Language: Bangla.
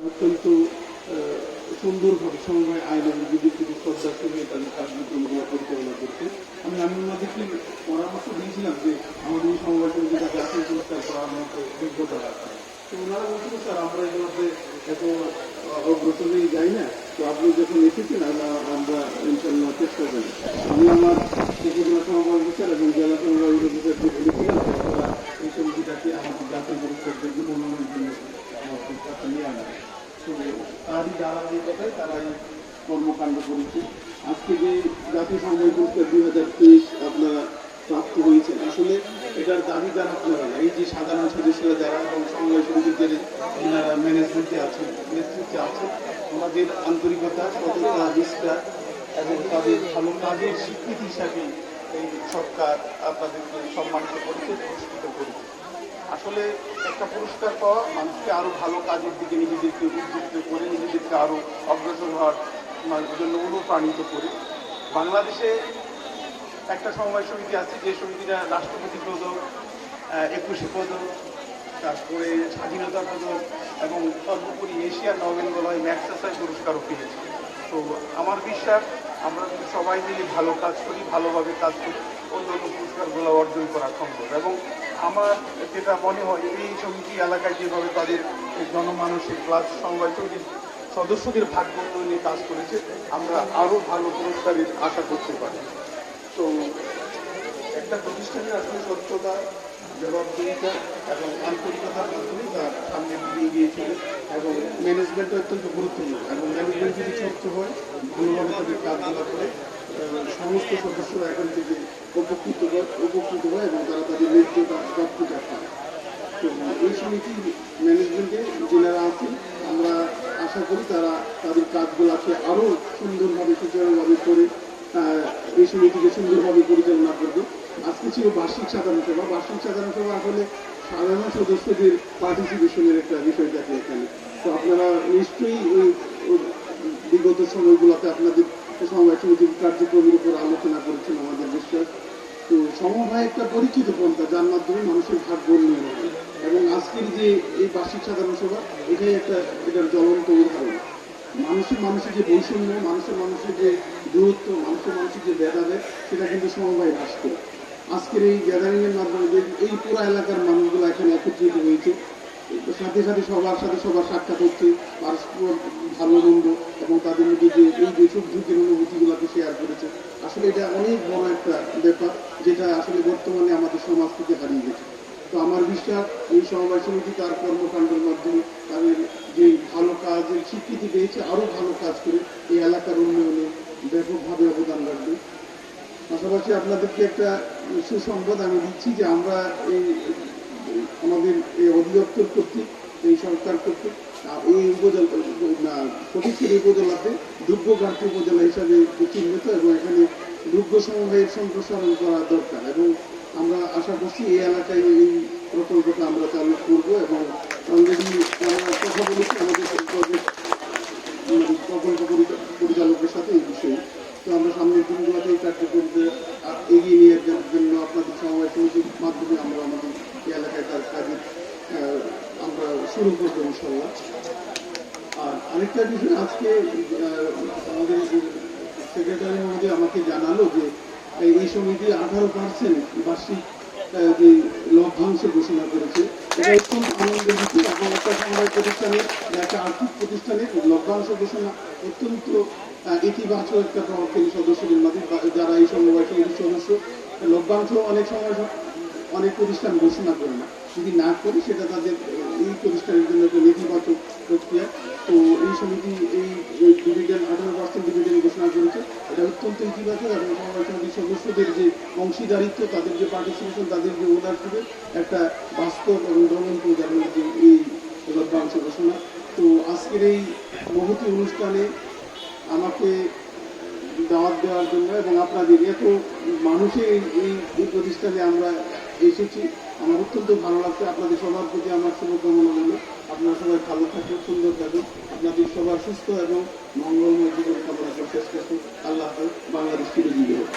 অত্যন্ত সুন্দরভাবে সমবায় আইন এবং বিদ্যুৎ শ্রদ্ধার সঙ্গে তাদের কার্যক্রমগুলো পরিচালনা করতে আমি আমাদেরকে পরামর্শ দিয়েছিলাম যে আমাদের এই সমবায় সমিতিটা জাতীয় পুরস্কার করার মতো যোগ্যতা রাখা। তো ওনারা বলছিল স্যার আমরা এগুলোতে এত অগ্রসরে যাই না, তো আপনি যখন এসেছেন আমরা ইনশাল্লাহ চেষ্টা করি। আমি আমার উপজেলা সমবায় অফিসার এবং জেলা সমবায় অফিসারকে বলেছিলাম যে আপনারা এই সমিতিটাকে আমাদের জাতীয় পুরস্কার যোগ্য মনোনয়ন জন্য আমাদের কাছে নিয়ে আনবে। তো তারই ধারাবাহিকতায় তারা এই কর্মকাণ্ড করেছে। আজকে যে জাতীয় সমবায় পুরস্কার 2023 আপনারা প্রাপ্ত হয়েছে, আসলে এটার দাবিদার আপনারা এই যে সাধারণ সদস্যরা যারা এবং সমবায় সমিতিদের ম্যানেজমেন্টে আছেন, নেতৃত্বে আছেন, ওনাদের আন্তরিকতা, সততা, নিষ্ঠা এবং তাদের ভালো কাজের স্বীকৃতি হিসাবে এই সরকার আপনাদেরকে সম্মানিত করেছে, পুরস্কৃত করেছে। আসলে একটা পুরস্কার পাওয়া মানুষকে আরো ভালো কাজের দিকে নিজেদেরকে উদ্বুদ্ধ করে, নিজেদেরকে আরো অগ্রসর হওয়ার জন্য অনুপ্রাণিত করে। বাংলাদেশে একটা সমবায় সমিতি আছে যে সমিতিটা রাষ্ট্রপতি পদক, 21 পদক, তারপরে স্বাধীনতা পদক এবং সর্বোপরি এশিয়ার নোবেল বলয় ম্যাগসেসে পুরস্কারও পেয়েছে। তো আমার বিশ্বাস আমরা যদি সবাই মিলে ভালো কাজ করি, ভালোভাবে কাজ করি, অন্যান্য পুরস্কারগুলো অর্জন করা সম্ভব। এবং আমার যেটা মনে হয় এই সমিতি এলাকায় যেভাবে তাদের জনমানসিক প্লাস সমবায় সমিতির সদস্যদের ভাগ্য উন্নয়নে কাজ করেছে, আমরা আরও ভালো পুরস্কারের আশা করতে পারি। তো একটা প্রতিষ্ঠানের আসলে স্বচ্ছতা, জবাবদিহিতা এবং আন্তরিকতার মাধ্যমে তার সামনে দিয়ে গিয়েছিল এবং ম্যানেজমেন্ট অত্যন্ত গুরুত্বপূর্ণ। এবং ম্যানেজমেন্ট যদি স্বচ্ছ হয়, ভালোভাবে তাদের কাজগুলো করে, সমস্ত সদস্যরা এখান থেকে উপকৃত হয় এবং তারা তাদের ন্যায্যতা প্রাপ্তিটা পায়। তো এই সমিতির ম্যানেজমেন্টে যারা আছেন আমরা আশা করি তারা তাদের কাজগুলোকে আরও সুন্দরভাবে সুচারুভাবে করে এই সমিতিকে সুন্দরভাবে পরিচালনা করবে। আজকে ছিল বার্ষিক সাধারণ সভা। বার্ষিক সাধারণ সভা আসলে সাধারণ সদস্যদের পার্টিসিপেশনের একটা বিষয় থাকে এখানে। তো আপনারা নিশ্চয়ই ওই বিগত সময়গুলোতে আপনাদের সমবায় সমিতির কার্যক্রমের উপর আলোচনা করেছেন আমাদের বিশ্বাস। তো সমবায় একটা পরিচিত পন্থা যার মাধ্যমে মানুষের ভাগ্য উন্নয়ন হবে এবং আজকের যে এই বার্ষিক সাধারণ সভা এটাই এটার জ্বলন্ত উদাহরণ। মানুষের যে বৈষম্য, মানুষের যে দূরত্ব, মানুষের যে ভেদাভেদ, সেটা কিন্তু সমবায় হ্রাস করে। আজকের এই গ্যাদারিংয়ের মাধ্যমে এই পুরো এলাকার মানুষগুলো এখানে একত্রিত হয়েছে, সাথে সাথে সবার সাথে সবার সাক্ষাৎ হচ্ছে, পারস্পর ভালো মন্দ এবং তাদের মধ্যে যে এই যে সুখ দুঃখের অনুভূতিগুলোকে শেয়ার করেছে। আসলে এটা অনেক বড় একটা ব্যাপার যেটা আসলে বর্তমানে আমাদের সমাজ থেকে হারিয়ে গেছে। তো আমার বিশ্বাস এই সমবায় সমিতি তার কর্মকাণ্ডের মাধ্যমে তাদের যে ভালো কাজের স্বীকৃতি পেয়েছে, আরও ভালো কাজ করে এই এলাকার উন্নয়নে ব্যাপকভাবে অবদান রাখবে। পাশাপাশি আপনাদেরকে একটা সুসংবাদ আমি দিচ্ছি যে আমরা এই আমাদের এই অধিদপ্তর কর্তৃক, এই সরকার কর্তৃক এই ফটিকছড়ি উপজেলাতে দুর্গঘাটী উপজেলা হিসাবে চিহ্নিত এবং এখানে দুর্গ সমবায়ের সম্প্রসারণ করা দরকার এবং আমরা আশা করছি এই এলাকায় এই প্রকল্পটা আমরা চালু করব এবং অলরেডি আমরা কথা বলেছি আমাদের প্রকল্প পরিচালকের সাথে এই বিষয়ে। তো আমরা সামনের দিনগুলোতে এই কার্যক্রমকে এগিয়ে নিয়ে যাওয়ার জন্য আপনাদের সমবায় সমিতির মাধ্যমে আমরা আমাদের এই এলাকায় তার কাজের আমরা শুরু করবো ইনশাল্লাহ। আর আরেকটা বিষয়, আজকে আমাদের সেক্রেটারি মহোদয় আমাকে জানালো যে এই সমিতি 18% বার্ষিক যে লভ্যাংশ ঘোষণা করেছে। এটা অত্যন্ত আনন্দের বিষয় এবং একটা সমবায় প্রতিষ্ঠানের, একটা আর্থিক প্রতিষ্ঠানের লভ্যাংশ ঘোষণা অত্যন্ত ইতিবাচক একটা প্রভাব ফেলে সদস্যদের মাঝে। যারা এই সমবায় সমিতির সদস্য, লভ্যাংশ অনেক সময় অনেক প্রতিষ্ঠান ঘোষণা করে না, যদি না করে সেটা তাদের এই প্রতিষ্ঠানের জন্য একটা নেতিবাচক প্রক্রিয়া। তো এই সমিতি এই ডিভিডেন্ড 18% ডিভিডেন্ড ঘোষণা করেছে, এটা অত্যন্ত ইতিবাচক এবং সমবায় সমিতির সদস্যদের যে অংশীদারিত্ব, তাদের যে পার্টিসিপেশন, তাদের যে ওনারশিপের একটা বাস্তব এবং জ্বলন্ত উদাহরণ যে এই লভ্যাংশ ঘোষণা। তো আজকের এই মহতী অনুষ্ঠানে আমাকে দাওয়াত দেওয়ার জন্য এবং আপনাদের এত মানুষের এই প্রতিষ্ঠানে আমরা এসেছি, আমার অত্যন্ত ভালো লাগছে। আপনাদের সবার প্রতি আমার শুভকামনা হলো আপনারা সবাই ভালো থাকুন, সুন্দর থাকুন, আপনাদের সবার সুস্থ এবং মঙ্গলময় জীবন কামনা করে শেষ করুন। আল্লাহ হাফেজ। বাংলাদেশ চিরজীবী হোক।